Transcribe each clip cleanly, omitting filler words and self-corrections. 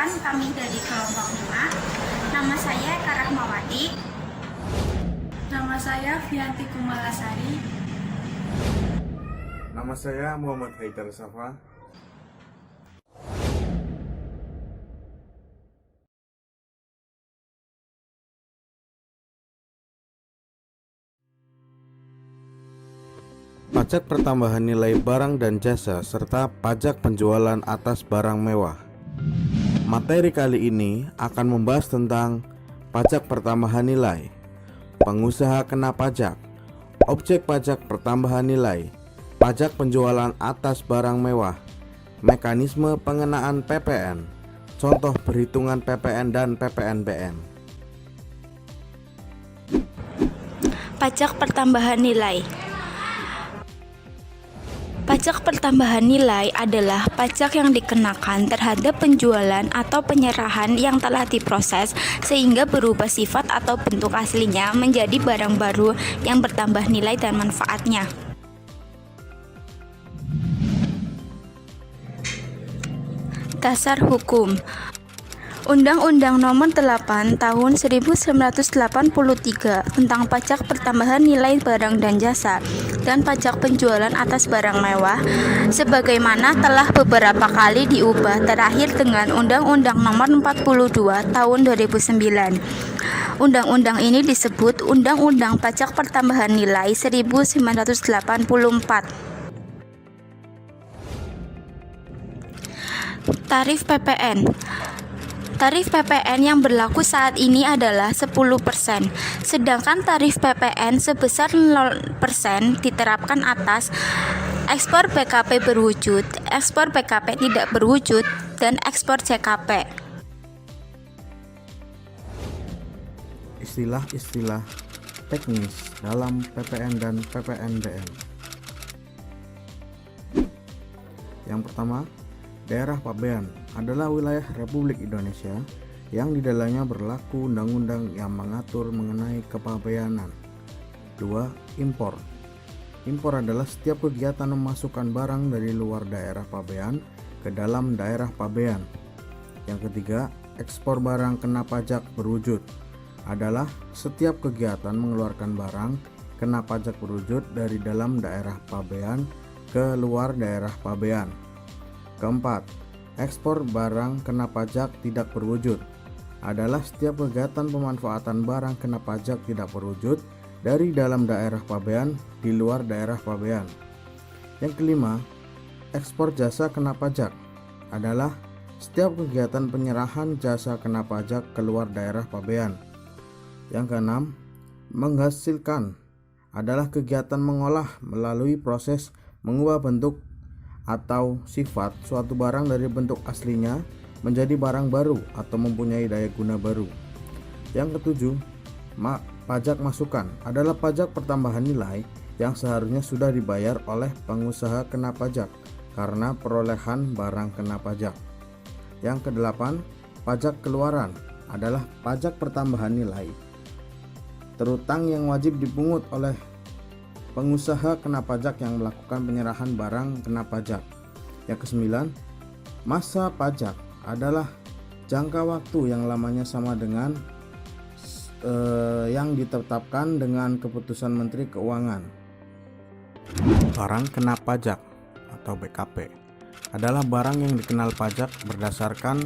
kawan-kawan, kami dari kelompok 5. Nama saya Eka Rahmawati. Nama saya Fianti Kumalasari. Nama saya Muhammad Haidar Safa. Pajak pertambahan nilai barang dan jasa serta pajak penjualan atas barang mewah. Materi kali ini akan membahas tentang pajak pertambahan nilai, pengusaha kena pajak, objek pajak pertambahan nilai, pajak penjualan atas barang mewah, mekanisme pengenaan PPN, contoh perhitungan PPN dan PPNBM. Pajak pertambahan nilai. Pajak pertambahan nilai adalah pajak yang dikenakan terhadap penjualan atau penyerahan yang telah diproses sehingga berubah sifat atau bentuk aslinya menjadi barang baru yang bertambah nilai dan manfaatnya. Dasar hukum. Undang-Undang Nomor 8 Tahun 1983 tentang pajak pertambahan nilai barang dan jasa dan pajak penjualan atas barang mewah sebagaimana telah beberapa kali diubah, terakhir dengan Undang-Undang Nomor 42 Tahun 2009. Undang-undang ini disebut Undang-Undang Pajak Pertambahan Nilai 1984. Tarif PPN. Tarif PPN yang berlaku saat ini adalah 10%, sedangkan tarif PPN sebesar 0% diterapkan atas ekspor PKP berwujud, ekspor PKP tidak berwujud, dan ekspor JKP. Istilah-istilah teknis dalam PPN dan PPNBM. Yang pertama, daerah pabean adalah wilayah Republik Indonesia yang di dalamnya berlaku undang-undang yang mengatur mengenai kepabeanan. 2. Impor. Impor adalah setiap kegiatan memasukkan barang dari luar daerah pabean ke dalam daerah pabean. Yang ketiga, ekspor barang kena pajak berwujud adalah setiap kegiatan mengeluarkan barang kena pajak berwujud dari dalam daerah pabean ke luar daerah pabean. Keempat, ekspor barang kena pajak tidak berwujud adalah setiap kegiatan pemanfaatan barang kena pajak tidak berwujud dari dalam daerah pabean di luar daerah pabean. Yang kelima, ekspor jasa kena pajak adalah setiap kegiatan penyerahan jasa kena pajak keluar daerah pabean. Yang keenam, menghasilkan adalah kegiatan mengolah melalui proses mengubah bentuk atau sifat suatu barang dari bentuk aslinya menjadi barang baru atau mempunyai daya guna baru. Yang ketujuh, pajak masukan adalah pajak pertambahan nilai yang seharusnya sudah dibayar oleh pengusaha kena pajak karena perolehan barang kena pajak. Yang kedelapan, pajak keluaran adalah pajak pertambahan nilai terutang yang wajib dipungut oleh pengusaha kena pajak yang melakukan penyerahan barang kena pajak. Yang kesembilan, masa pajak adalah jangka waktu yang lamanya sama dengan yang ditetapkan dengan keputusan Menteri Keuangan. Barang kena pajak atau BKP adalah barang yang dikenal pajak berdasarkan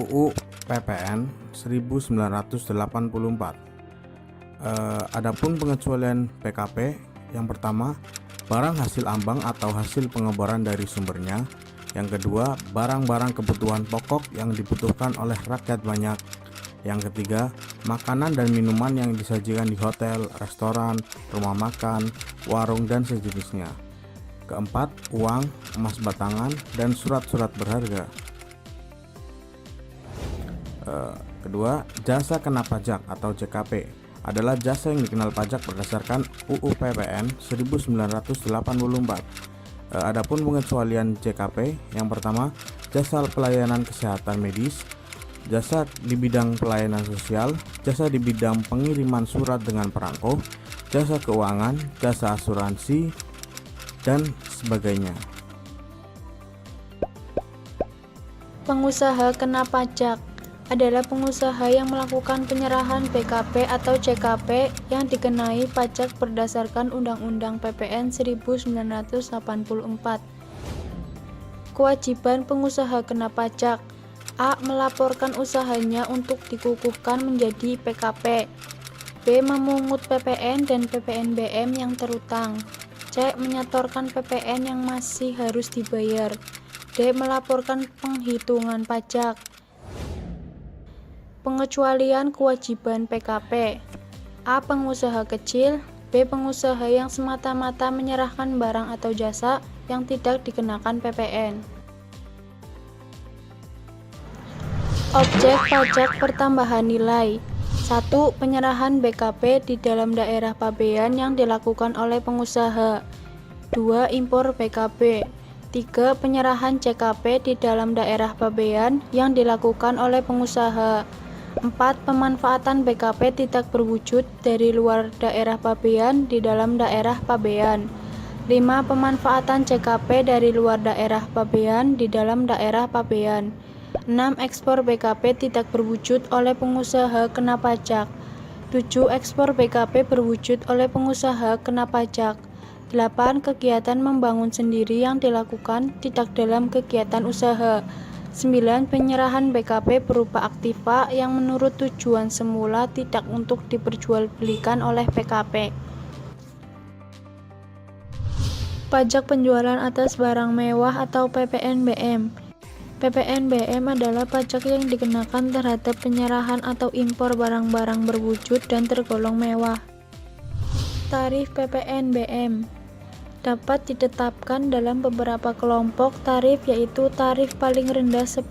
UU PPN 1984. Adapun pengecualian PKP, yang pertama, barang hasil ambang atau hasil pengeboran dari sumbernya. Yang kedua, barang-barang kebutuhan pokok yang dibutuhkan oleh rakyat banyak. Yang ketiga, makanan dan minuman yang disajikan di hotel, restoran, rumah makan, warung, dan sejenisnya. Keempat, uang, emas batangan, dan surat-surat berharga. Kedua, jasa kena pajak atau JKP adalah jasa yang dikenal pajak berdasarkan UU PPN 1984. Adapun pengecualian JKP, yang pertama, jasa pelayanan kesehatan medis, jasa di bidang pelayanan sosial, jasa di bidang pengiriman surat dengan perangko, jasa keuangan, jasa asuransi, dan sebagainya. Pengusaha kena pajak adalah pengusaha yang melakukan penyerahan BKP atau JKP yang dikenai pajak berdasarkan Undang-Undang PPN 1984. Kewajiban pengusaha kena pajak: A. Melaporkan usahanya untuk dikukuhkan menjadi PKP. B. Memungut PPN dan PPNBM yang terutang. C. Menyetorkan PPN yang masih harus dibayar. D. Melaporkan penghitungan pajak. Pengecualian kewajiban PKP: A. Pengusaha kecil. B. Pengusaha yang semata-mata menyerahkan barang atau jasa yang tidak dikenakan PPN. Objek pajak pertambahan nilai: 1. Penyerahan BKP di dalam daerah pabean yang dilakukan oleh pengusaha. 2. Impor BKP. 3. Penyerahan JKP di dalam daerah pabean yang dilakukan oleh pengusaha. 4. Pemanfaatan BKP tidak berwujud dari luar daerah pabean di dalam daerah pabean. 5. Pemanfaatan JKP dari luar daerah pabean di dalam daerah pabean. 6. Ekspor BKP tidak berwujud oleh pengusaha kena pajak. 7. Ekspor BKP berwujud oleh pengusaha kena pajak. 8. Kegiatan membangun sendiri yang dilakukan tidak dalam kegiatan usaha. 9. Penyerahan BKP berupa aktiva yang menurut tujuan semula tidak untuk diperjualbelikan oleh PKP. Pajak penjualan atas barang mewah atau PPNBM. PPNBM adalah pajak yang dikenakan terhadap penyerahan atau impor barang-barang berwujud dan tergolong mewah. Tarif PPNBM dapat ditetapkan dalam beberapa kelompok tarif, yaitu tarif paling rendah 10%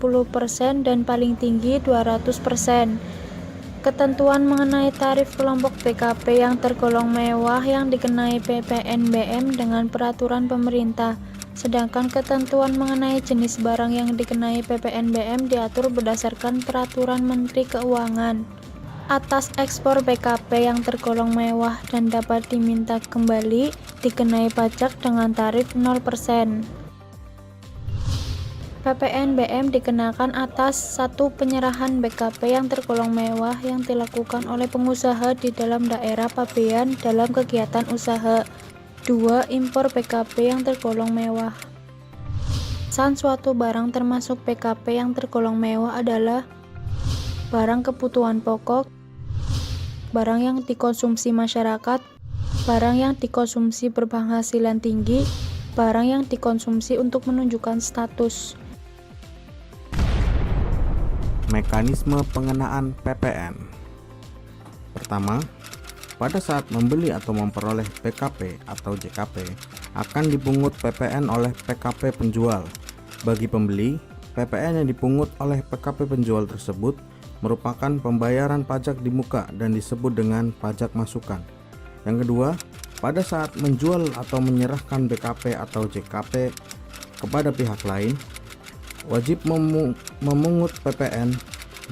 dan paling tinggi 200%. Ketentuan mengenai tarif kelompok BKP yang tergolong mewah yang dikenai PPNBM dengan peraturan pemerintah, sedangkan ketentuan mengenai jenis barang yang dikenai PPNBM diatur berdasarkan peraturan Menteri Keuangan. Atas ekspor BKP yang tergolong mewah dan dapat diminta kembali dikenai pajak dengan tarif 0%. PPNBM dikenakan atas 1. Penyerahan BKP yang tergolong mewah yang dilakukan oleh pengusaha di dalam daerah pabean dalam kegiatan usaha. 2. Impor BKP yang tergolong mewah. Suatu barang termasuk BKP yang tergolong mewah adalah barang kebutuhan pokok, barang yang dikonsumsi masyarakat, barang yang dikonsumsi berpenghasilan tinggi, barang yang dikonsumsi untuk menunjukkan status. Mekanisme pengenaan PPN. Pertama, pada saat membeli atau memperoleh PKP atau JKP, akan dipungut PPN oleh PKP penjual. Bagi pembeli, PPN yang dipungut oleh PKP penjual tersebut merupakan pembayaran pajak di muka dan disebut dengan pajak masukan. Yang kedua, pada saat menjual atau menyerahkan BKP atau JKP kepada pihak lain, wajib memungut PPN.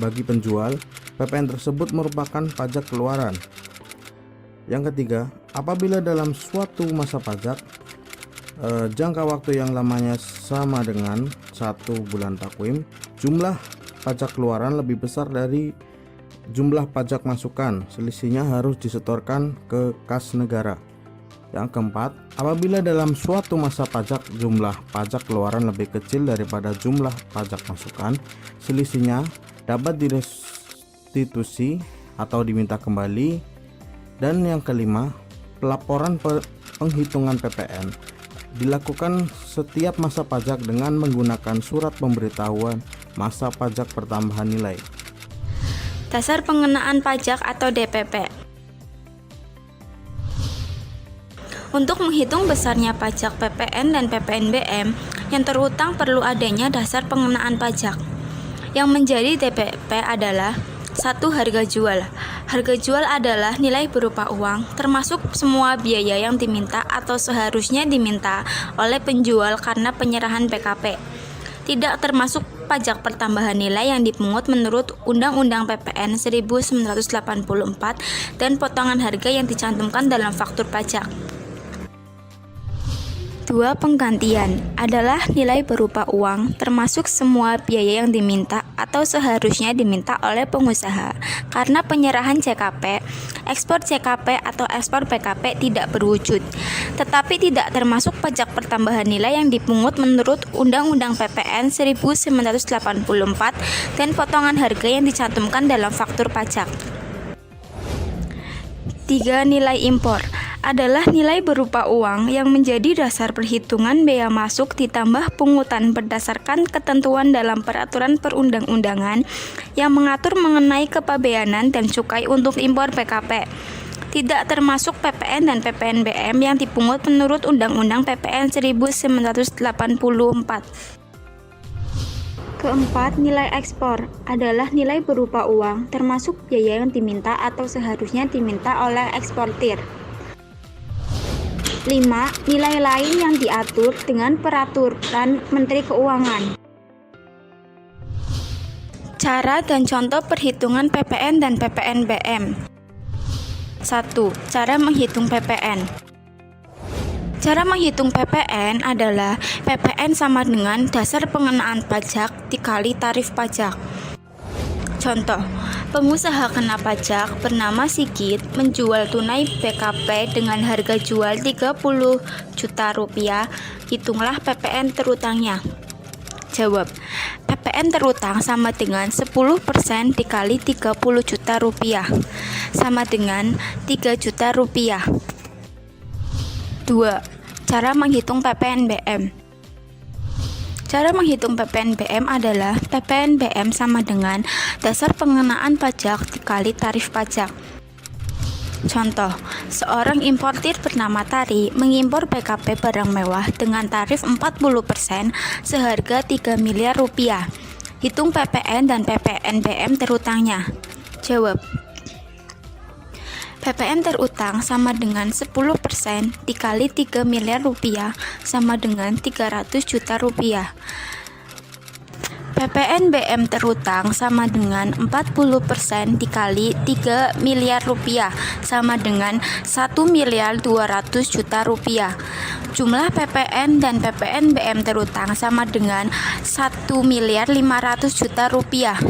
Bagi penjual, PPN tersebut merupakan pajak keluaran. Yang ketiga, apabila dalam suatu masa pajak jangka waktu yang lamanya sama dengan 1 bulan takwim, jumlah pajak keluaran lebih besar dari jumlah pajak masukan, selisihnya harus disetorkan ke kas negara. Yang keempat, apabila dalam suatu masa pajak jumlah pajak keluaran lebih kecil daripada jumlah pajak masukan, selisihnya dapat direstitusi atau diminta kembali. Dan yang kelima, pelaporan penghitungan PPN dilakukan setiap masa pajak dengan menggunakan surat pemberitahuan masa pajak pertambahan nilai. Dasar pengenaan pajak atau DPP. Untuk menghitung besarnya pajak PPN dan PPNBM yang terutang perlu adanya dasar pengenaan pajak. Yang menjadi DPP adalah 1. Harga jual. Harga jual adalah nilai berupa uang, termasuk semua biaya yang diminta atau seharusnya diminta oleh penjual karena penyerahan PKP. Tidak termasuk pajak pertambahan nilai yang dipungut menurut Undang-Undang PPN 1984 dan potongan harga yang dicantumkan dalam faktur pajak. 2. Penggantian adalah nilai berupa uang termasuk semua biaya yang diminta atau seharusnya diminta oleh pengusaha karena penyerahan JKP, ekspor JKP atau ekspor PKP tidak berwujud, tetapi tidak termasuk pajak pertambahan nilai yang dipungut menurut Undang-Undang PPN 1984 dan potongan harga yang dicantumkan dalam faktur pajak. 3. Nilai impor adalah nilai berupa uang yang menjadi dasar perhitungan bea masuk ditambah pungutan berdasarkan ketentuan dalam peraturan perundang-undangan yang mengatur mengenai kepabeanan dan cukai untuk impor PKP. Tidak termasuk PPN dan PPNBM yang dipungut menurut Undang-Undang PPN 1984. Keempat, nilai ekspor adalah nilai berupa uang termasuk biaya yang diminta atau seharusnya diminta oleh eksportir. 5. Nilai lain yang diatur dengan peraturan Menteri Keuangan. Cara dan contoh perhitungan PPN dan PPNBM. 1. Cara menghitung PPN. Cara menghitung PPN adalah PPN sama dengan dasar pengenaan pajak dikali tarif pajak. Contoh, pengusaha kena pajak bernama Sigit menjual tunai BKP dengan harga jual 30 juta rupiah, hitunglah PPN terutangnya. Jawab, PPN terutang sama dengan 10% dikali 30 juta rupiah, sama dengan 3 juta rupiah. 2. Cara menghitung PPNBM. Cara menghitung PPNBM adalah PPNBM sama dengan dasar pengenaan pajak dikali tarif pajak. Contoh, seorang importir bernama Tari mengimpor BKP barang mewah dengan tarif 40% seharga 3 miliar rupiah. Hitung PPN dan PPNBM terutangnya. Jawab, PPN terutang sama dengan 10% dikali 3 miliar rupiah sama dengan 300 juta rupiah. PPNBM terutang sama dengan 40% dikali 3 miliar rupiah sama dengan 1 miliar 200 juta rupiah. Jumlah PPN dan PPNBM terutang sama dengan 1 miliar 500 juta rupiah.